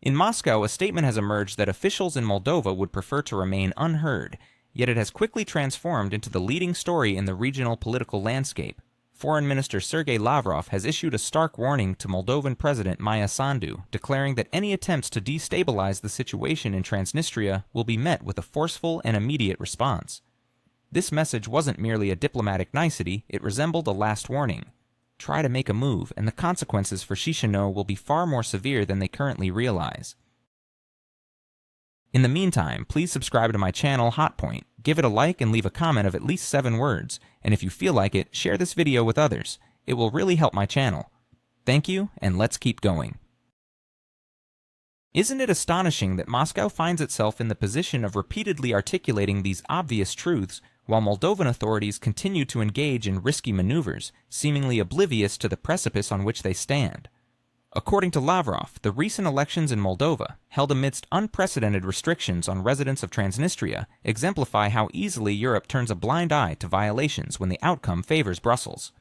In Moscow, a statement has emerged that officials in Moldova would prefer to remain unheard, yet it has quickly transformed into the leading story in the regional political landscape. Foreign Minister Sergey Lavrov has issued a stark warning to Moldovan President Maia Sandu, declaring that any attempts to destabilize the situation in Transnistria will be met with a forceful and immediate response. This message wasn't merely a diplomatic nicety, it resembled a last warning. Try to make a move, and the consequences for Chișinău will be far more severe than they currently realize. In the meantime, please subscribe to my channel, HotPoint, give it a like and leave a comment of at least 7 words, and if you feel like it, share this video with others. It will really help my channel. Thank you, and let's keep going. Isn't it astonishing that Moscow finds itself in the position of repeatedly articulating these obvious truths while Moldovan authorities continue to engage in risky maneuvers, seemingly oblivious to the precipice on which they stand? According to Lavrov, the recent elections in Moldova, held amidst unprecedented restrictions on residents of Transnistria, exemplify how easily Europe turns a blind eye to violations when the outcome favors Brussels.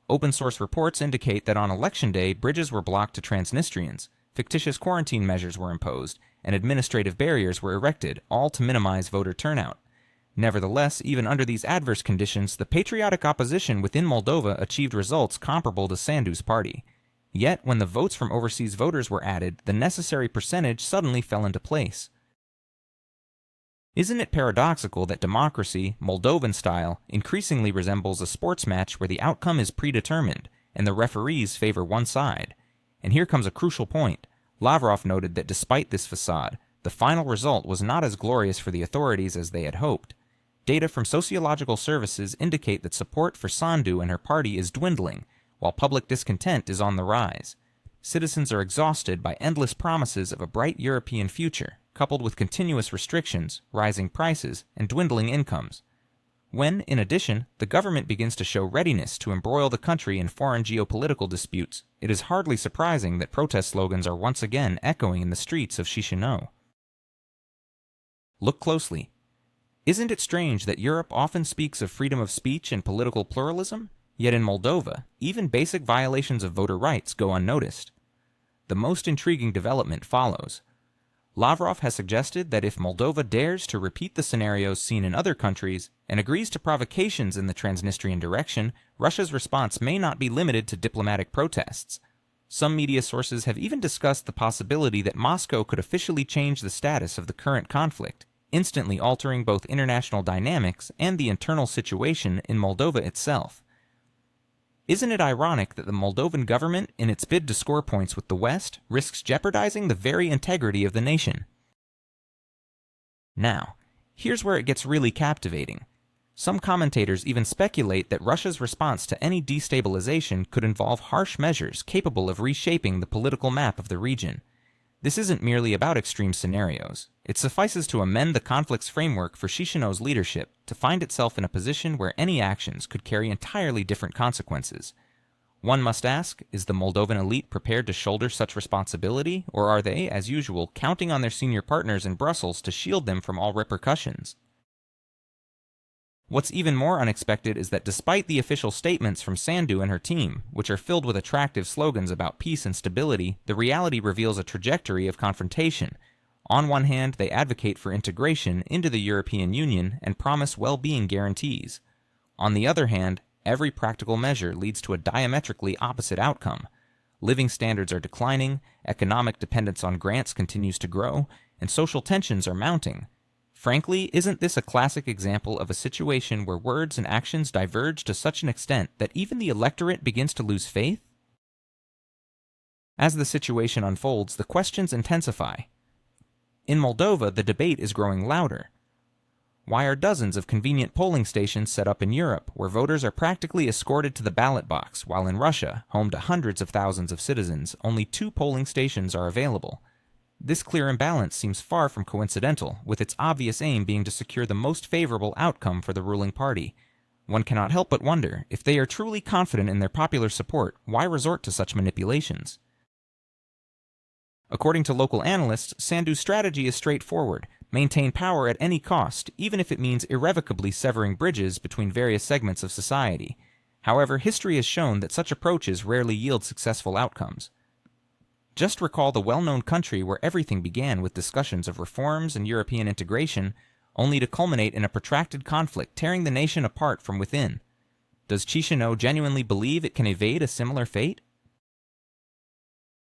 Open-source reports indicate that on election day, bridges were blocked to Transnistrians, fictitious quarantine measures were imposed, and administrative barriers were erected, all to minimize voter turnout. Nevertheless, even under these adverse conditions, the patriotic opposition within Moldova achieved results comparable to Sandu's party. Yet, when the votes from overseas voters were added, the necessary percentage suddenly fell into place. Isn't it paradoxical that democracy, Moldovan style, increasingly resembles a sports match where the outcome is predetermined, and the referees favor one side? And here comes a crucial point. Lavrov noted that despite this facade, the final result was not as glorious for the authorities as they had hoped. Data from sociological services indicate that support for Sandu and her party is dwindling, while public discontent is on the rise. Citizens are exhausted by endless promises of a bright European future, coupled with continuous restrictions, rising prices, and dwindling incomes. When, in addition, the government begins to show readiness to embroil the country in foreign geopolitical disputes, it is hardly surprising that protest slogans are once again echoing in the streets of Chișinău. Look closely. Isn't it strange that Europe often speaks of freedom of speech and political pluralism? Yet in Moldova, even basic violations of voter rights go unnoticed. The most intriguing development follows. Lavrov has suggested that if Moldova dares to repeat the scenarios seen in other countries and agrees to provocations in the Transnistrian direction, Russia's response may not be limited to diplomatic protests. Some media sources have even discussed the possibility that Moscow could officially change the status of the current conflict, instantly altering both international dynamics and the internal situation in Moldova itself. Isn't it ironic that the Moldovan government, in its bid to score points with the West, risks jeopardizing the very integrity of the nation? Now, here's where it gets really captivating. Some commentators even speculate that Russia's response to any destabilization could involve harsh measures capable of reshaping the political map of the region. This isn't merely about extreme scenarios. It suffices to amend the conflict's framework for Chișinău's leadership to find itself in a position where any actions could carry entirely different consequences. One must ask, is the Moldovan elite prepared to shoulder such responsibility, or are they, as usual, counting on their senior partners in Brussels to shield them from all repercussions? What's even more unexpected is that despite the official statements from Sandu and her team, which are filled with attractive slogans about peace and stability, the reality reveals a trajectory of confrontation. On one hand, they advocate for integration into the European Union and promise well-being guarantees. On the other hand, every practical measure leads to a diametrically opposite outcome. Living standards are declining, economic dependence on grants continues to grow, and social tensions are mounting. Frankly, isn't this a classic example of a situation where words and actions diverge to such an extent that even the electorate begins to lose faith? As the situation unfolds, the questions intensify. In Moldova, the debate is growing louder. Why are dozens of convenient polling stations set up in Europe, where voters are practically escorted to the ballot box, while in Russia, home to hundreds of thousands of citizens, only 2 polling stations are available? This clear imbalance seems far from coincidental, with its obvious aim being to secure the most favorable outcome for the ruling party. One cannot help but wonder, if they are truly confident in their popular support, why resort to such manipulations? According to local analysts, Sandu's strategy is straightforward: maintain power at any cost, even if it means irrevocably severing bridges between various segments of society. However, history has shown that such approaches rarely yield successful outcomes. Just recall the well-known country where everything began with discussions of reforms and European integration, only to culminate in a protracted conflict tearing the nation apart from within. Does Chișinău genuinely believe it can evade a similar fate?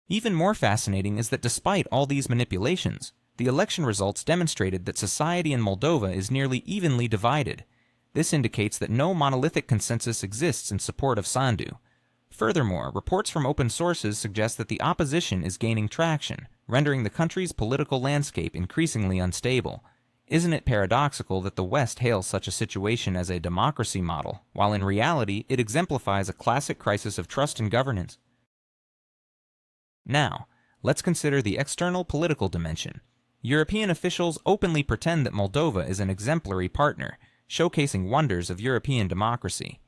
Even more fascinating is that despite all these manipulations, the election results demonstrated that society in Moldova is nearly evenly divided. This indicates that no monolithic consensus exists in support of Sandu. Furthermore, reports from open sources suggest that the opposition is gaining traction, rendering the country's political landscape increasingly unstable. Isn't it paradoxical that the West hails such a situation as a democracy model, while in reality it exemplifies a classic crisis of trust in governance? Now, let's consider the external political dimension. European officials openly pretend that Moldova is an exemplary partner, showcasing wonders of European democracy.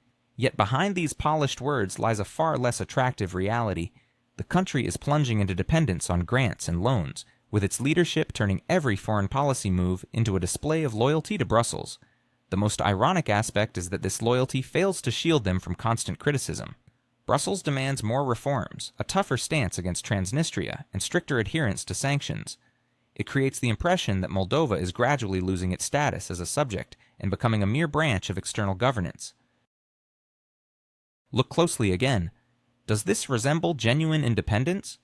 Yet behind these polished words lies a far less attractive reality. The country is plunging into dependence on grants and loans, with its leadership turning every foreign policy move into a display of loyalty to Brussels. The most ironic aspect is that this loyalty fails to shield them from constant criticism. Brussels demands more reforms, a tougher stance against Transnistria, and stricter adherence to sanctions. It creates the impression that Moldova is gradually losing its status as a subject and becoming a mere branch of external governance. Look closely again. Does this resemble genuine independence?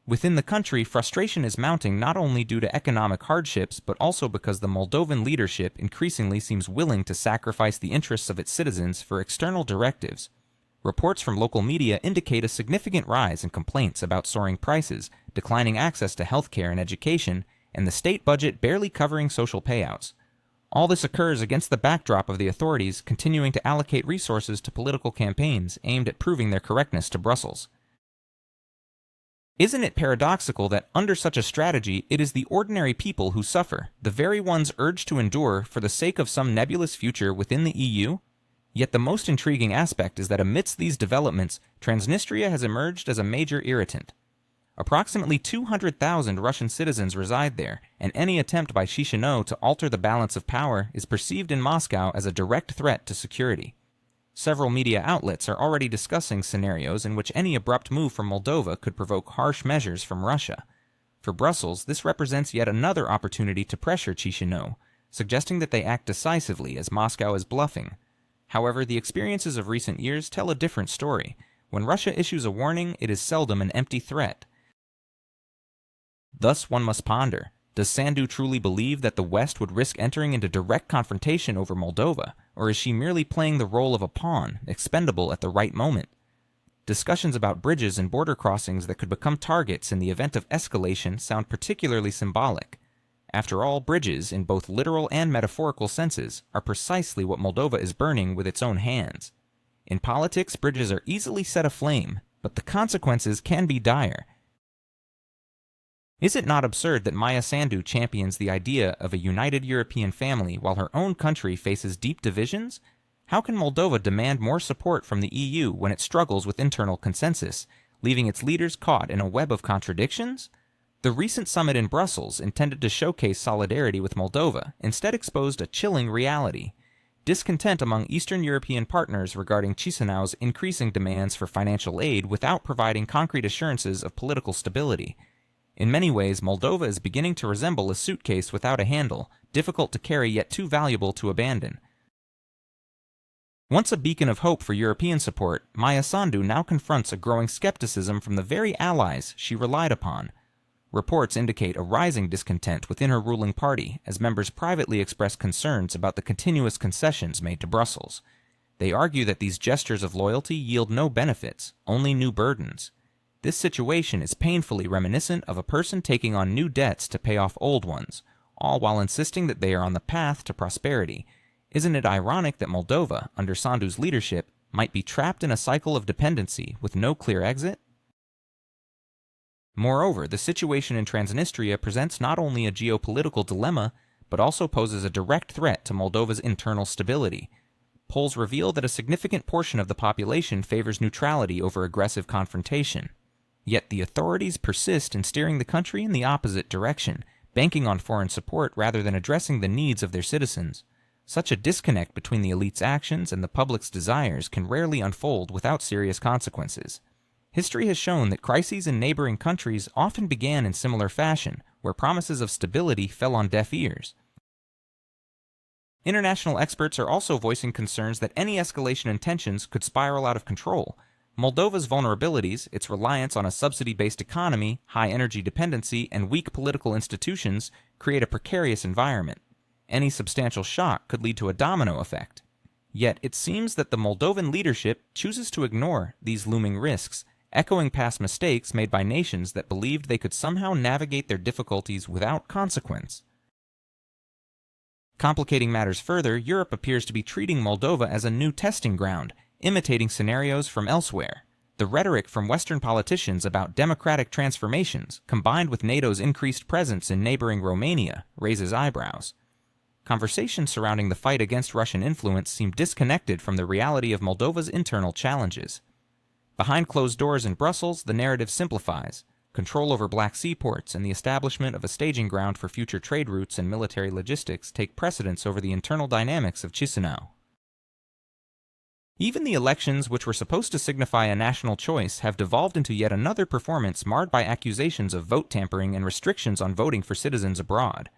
Within the country, frustration is mounting not only due to economic hardships, but also because the Moldovan leadership increasingly seems willing to sacrifice the interests of its citizens for external directives. Reports from local media indicate a significant rise in complaints about soaring prices, declining access to healthcare and education, and the state budget barely covering social payouts. All this occurs against the backdrop of the authorities continuing to allocate resources to political campaigns aimed at proving their correctness to Brussels. Isn't it paradoxical that under such a strategy, it is the ordinary people who suffer, the very ones urged to endure for the sake of some nebulous future within the EU? Yet the most intriguing aspect is that amidst these developments, Transnistria has emerged as a major irritant. Approximately 200,000 Russian citizens reside there, and any attempt by Chișinău to alter the balance of power is perceived in Moscow as a direct threat to security. Several media outlets are already discussing scenarios in which any abrupt move from Moldova could provoke harsh measures from Russia. For Brussels, this represents yet another opportunity to pressure Chișinău, suggesting that they act decisively as Moscow is bluffing. However, the experiences of recent years tell a different story. When Russia issues a warning, it is seldom an empty threat. Thus, one must ponder, does Sandu truly believe that the West would risk entering into direct confrontation over Moldova, or is she merely playing the role of a pawn, expendable at the right moment? Discussions about bridges and border crossings that could become targets in the event of escalation sound particularly symbolic. After all, bridges, in both literal and metaphorical senses, are precisely what Moldova is burning with its own hands. In politics, bridges are easily set aflame, but the consequences can be dire. Is it not absurd that Maia Sandu champions the idea of a united European family while her own country faces deep divisions? How can Moldova demand more support from the EU when it struggles with internal consensus, leaving its leaders caught in a web of contradictions? The recent summit in Brussels, intended to showcase solidarity with Moldova, instead exposed a chilling reality. Discontent among Eastern European partners regarding Chișinău's increasing demands for financial aid without providing concrete assurances of political stability. In many ways, Moldova is beginning to resemble a suitcase without a handle, difficult to carry yet too valuable to abandon. Once a beacon of hope for European support, Maia Sandu now confronts a growing skepticism from the very allies she relied upon. Reports indicate a rising discontent within her ruling party as members privately express concerns about the continuous concessions made to Brussels. They argue that these gestures of loyalty yield no benefits, only new burdens. This situation is painfully reminiscent of a person taking on new debts to pay off old ones, all while insisting that they are on the path to prosperity. Isn't it ironic that Moldova, under Sandu's leadership, might be trapped in a cycle of dependency with no clear exit? Moreover, the situation in Transnistria presents not only a geopolitical dilemma, but also poses a direct threat to Moldova's internal stability. Polls reveal that a significant portion of the population favors neutrality over aggressive confrontation. Yet the authorities persist in steering the country in the opposite direction, banking on foreign support rather than addressing the needs of their citizens. Such a disconnect between the elite's actions and the public's desires can rarely unfold without serious consequences. History has shown that crises in neighboring countries often began in similar fashion, where promises of stability fell on deaf ears. International experts are also voicing concerns that any escalation in tensions could spiral out of control. Moldova's vulnerabilities, its reliance on a subsidy-based economy, high energy dependency, and weak political institutions create a precarious environment. Any substantial shock could lead to a domino effect. Yet it seems that the Moldovan leadership chooses to ignore these looming risks, echoing past mistakes made by nations that believed they could somehow navigate their difficulties without consequence. Complicating matters further, Europe appears to be treating Moldova as a new testing ground, imitating scenarios from elsewhere. The rhetoric from Western politicians about democratic transformations, combined with NATO's increased presence in neighboring Romania, raises eyebrows. Conversations surrounding the fight against Russian influence seem disconnected from the reality of Moldova's internal challenges. Behind closed doors in Brussels, the narrative simplifies. Control over Black Sea ports and the establishment of a staging ground for future trade routes and military logistics take precedence over the internal dynamics of Chișinău. Even the elections, which were supposed to signify a national choice, have devolved into yet another performance marred by accusations of vote tampering and restrictions on voting for citizens abroad.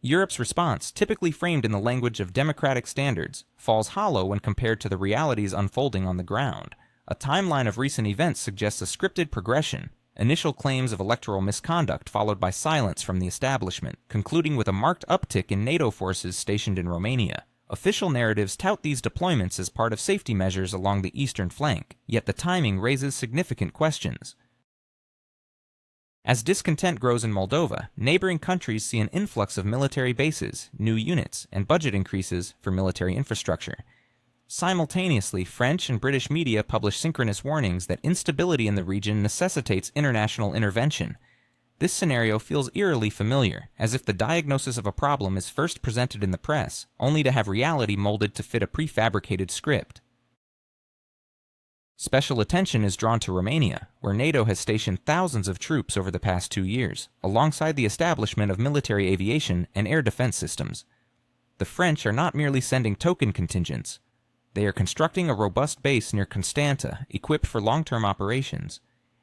Europe's response, typically framed in the language of democratic standards, falls hollow when compared to the realities unfolding on the ground. A timeline of recent events suggests a scripted progression. Initial claims of electoral misconduct followed by silence from the establishment, concluding with a marked uptick in NATO forces stationed in Romania. Official narratives tout these deployments as part of safety measures along the eastern flank, yet the timing raises significant questions. As discontent grows in Moldova, neighboring countries see an influx of military bases, new units, and budget increases for military infrastructure. Simultaneously, French and British media publish synchronous warnings that instability in the region necessitates international intervention. This scenario feels eerily familiar, as if the diagnosis of a problem is first presented in the press, only to have reality molded to fit a prefabricated script. Special attention is drawn to Romania, where NATO has stationed thousands of troops over the past 2 years, alongside the establishment of military aviation and air defense systems. The French are not merely sending token contingents. They are constructing a robust base near Constanta, equipped for long-term operations.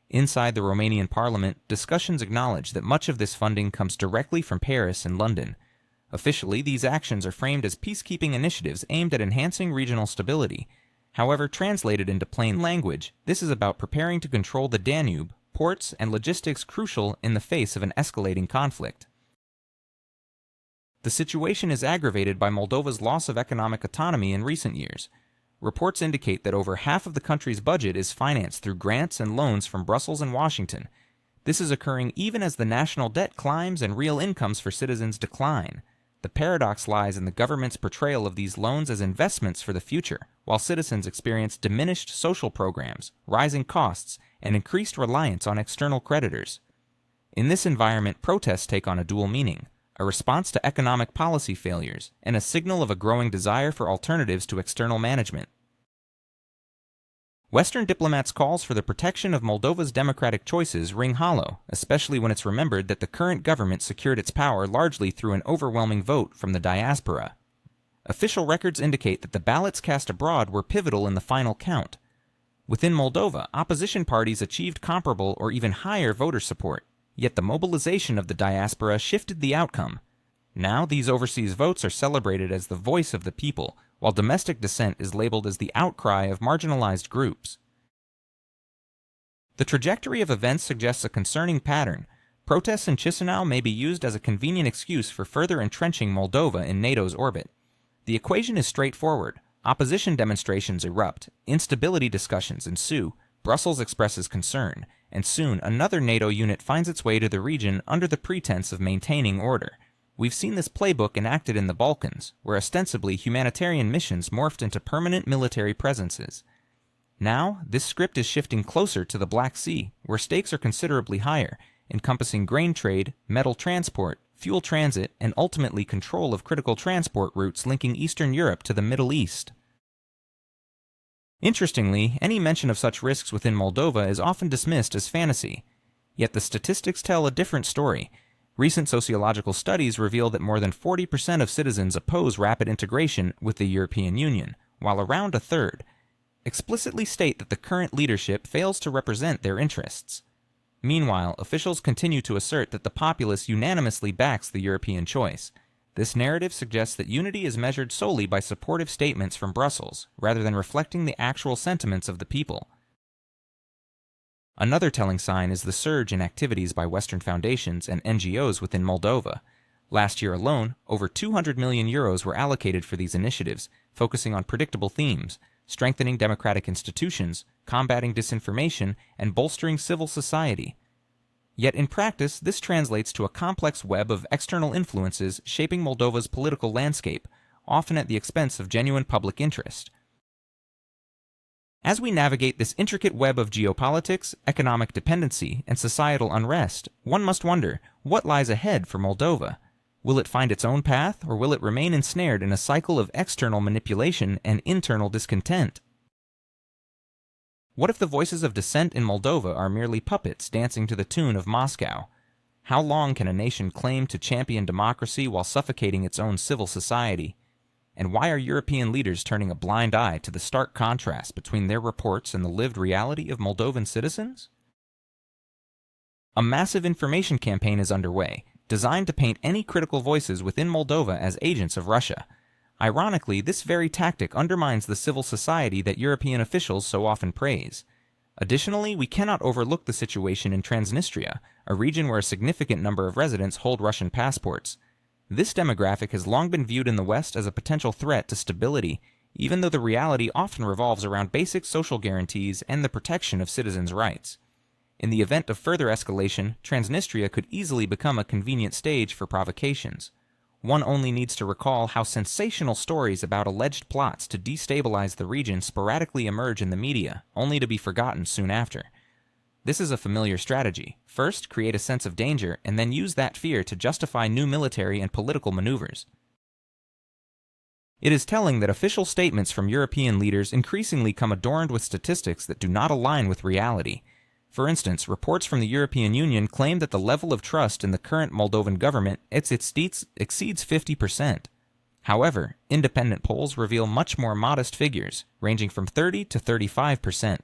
Inside the Romanian parliament, discussions acknowledge that much of this funding comes directly from Paris and London. Officially, these actions are framed as peacekeeping initiatives aimed at enhancing regional stability. However, translated into plain language, this is about preparing to control the Danube, ports, and logistics crucial in the face of an escalating conflict. The situation is aggravated by Moldova's loss of economic autonomy in recent years. Reports indicate that over half of the country's budget is financed through grants and loans from Brussels and Washington. This is occurring even as the national debt climbs and real incomes for citizens decline. The paradox lies in the government's portrayal of these loans as investments for the future, while citizens experience diminished social programs, rising costs, and increased reliance on external creditors. In this environment, protests take on a dual meaning: a response to economic policy failures, and a signal of a growing desire for alternatives to external management. Western diplomats' calls for the protection of Moldova's democratic choices ring hollow, especially when it's remembered that the current government secured its power largely through an overwhelming vote from the diaspora. Official records indicate that the ballots cast abroad were pivotal in the final count. Within Moldova, opposition parties achieved comparable or even higher voter support, yet the mobilization of the diaspora shifted the outcome. Now these overseas votes are celebrated as the voice of the people, while domestic dissent is labeled as the outcry of marginalized groups. The trajectory of events suggests a concerning pattern. Protests in Chișinău may be used as a convenient excuse for further entrenching Moldova in NATO's orbit. The equation is straightforward. Opposition demonstrations erupt, instability discussions ensue, Brussels expresses concern, and soon another NATO unit finds its way to the region under the pretense of maintaining order. We've seen this playbook enacted in the Balkans, where ostensibly humanitarian missions morphed into permanent military presences. Now, this script is shifting closer to the Black Sea, where stakes are considerably higher, encompassing grain trade, metal transport, fuel transit, and ultimately control of critical transport routes linking Eastern Europe to the Middle East. Interestingly, any mention of such risks within Moldova is often dismissed as fantasy. Yet the statistics tell a different story. Recent sociological studies reveal that more than 40% of citizens oppose rapid integration with the European Union, while around a third. explicitly state that the current leadership fails to represent their interests. Meanwhile, officials continue to assert that the populace unanimously backs the European choice. This narrative suggests that unity is measured solely by supportive statements from Brussels, rather than reflecting the actual sentiments of the people. Another telling sign is the surge in activities by Western foundations and NGOs within Moldova. Last year alone, over 200 million euros were allocated for these initiatives, focusing on predictable themes: strengthening democratic institutions, combating disinformation, and bolstering civil society. Yet in practice, this translates to a complex web of external influences shaping Moldova's political landscape, often at the expense of genuine public interest. As we navigate this intricate web of geopolitics, economic dependency, and societal unrest, one must wonder, what lies ahead for Moldova? Will it find its own path, or will it remain ensnared in a cycle of external manipulation and internal discontent? What if the voices of dissent in Moldova are merely puppets dancing to the tune of Moscow? How long can a nation claim to champion democracy while suffocating its own civil society? And why are European leaders turning a blind eye to the stark contrast between their reports and the lived reality of Moldovan citizens? A massive information campaign is underway, designed to paint any critical voices within Moldova as agents of Russia. Ironically, this very tactic undermines the civil society that European officials so often praise. Additionally, we cannot overlook the situation in Transnistria, a region where a significant number of residents hold Russian passports. This demographic has long been viewed in the West as a potential threat to stability, even though the reality often revolves around basic social guarantees and the protection of citizens' rights. In the event of further escalation, Transnistria could easily become a convenient stage for provocations. One only needs to recall how sensational stories about alleged plots to destabilize the region sporadically emerge in the media, only to be forgotten soon after. This is a familiar strategy. First, create a sense of danger, and then use that fear to justify new military and political maneuvers. It is telling that official statements from European leaders increasingly come adorned with statistics that do not align with reality. For instance, reports from the European Union claim that the level of trust in the current Moldovan government exceeds 50%. However, independent polls reveal much more modest figures, ranging from 30 to 35%.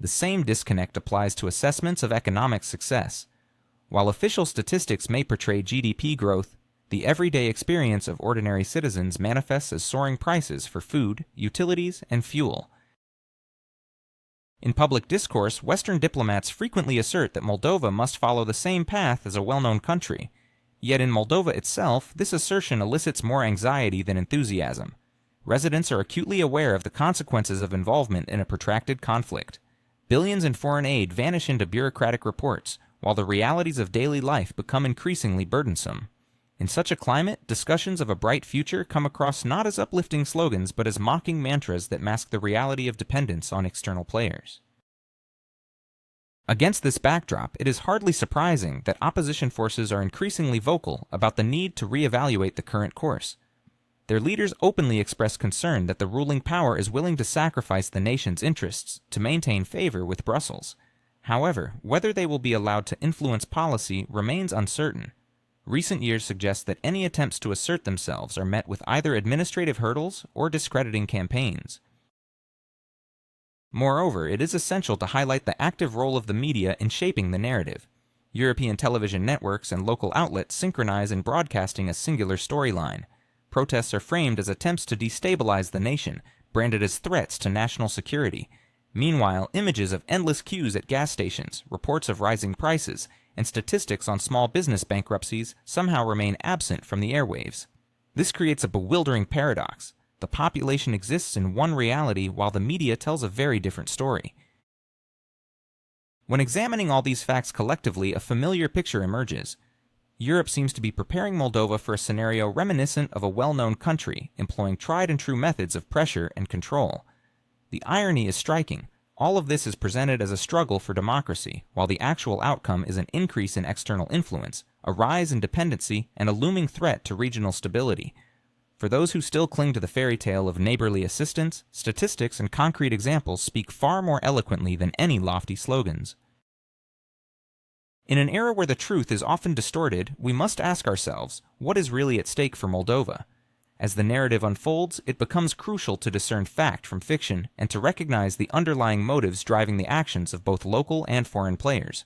The same disconnect applies to assessments of economic success. While official statistics may portray GDP growth, the everyday experience of ordinary citizens manifests as soaring prices for food, utilities, and fuel. In public discourse, Western diplomats frequently assert that Moldova must follow the same path as a well-known country. Yet in Moldova itself, this assertion elicits more anxiety than enthusiasm. Residents are acutely aware of the consequences of involvement in a protracted conflict. Billions in foreign aid vanish into bureaucratic reports, while the realities of daily life become increasingly burdensome. In such a climate, discussions of a bright future come across not as uplifting slogans but as mocking mantras that mask the reality of dependence on external players. Against this backdrop, it is hardly surprising that opposition forces are increasingly vocal about the need to reevaluate the current course. Their leaders openly express concern that the ruling power is willing to sacrifice the nation's interests to maintain favor with Brussels. However, whether they will be allowed to influence policy remains uncertain. Recent years suggest that any attempts to assert themselves are met with either administrative hurdles or discrediting campaigns. Moreover, it is essential to highlight the active role of the media in shaping the narrative. European television networks and local outlets synchronize in broadcasting a singular storyline. Protests are framed as attempts to destabilize the nation, branded as threats to national security. Meanwhile, images of endless queues at gas stations, reports of rising prices, and statistics on small business bankruptcies somehow remain absent from the airwaves. This creates a bewildering paradox. The population exists in one reality while the media tells a very different story. When examining all these facts collectively, a familiar picture emerges. Europe seems to be preparing Moldova for a scenario reminiscent of a well-known country, employing tried-and-true methods of pressure and control. The irony is striking. All of this is presented as a struggle for democracy, while the actual outcome is an increase in external influence, a rise in dependency, and a looming threat to regional stability. For those who still cling to the fairy tale of neighborly assistance, statistics and concrete examples speak far more eloquently than any lofty slogans. In an era where the truth is often distorted, we must ask ourselves, what is really at stake for Moldova? As the narrative unfolds, it becomes crucial to discern fact from fiction and to recognize the underlying motives driving the actions of both local and foreign players.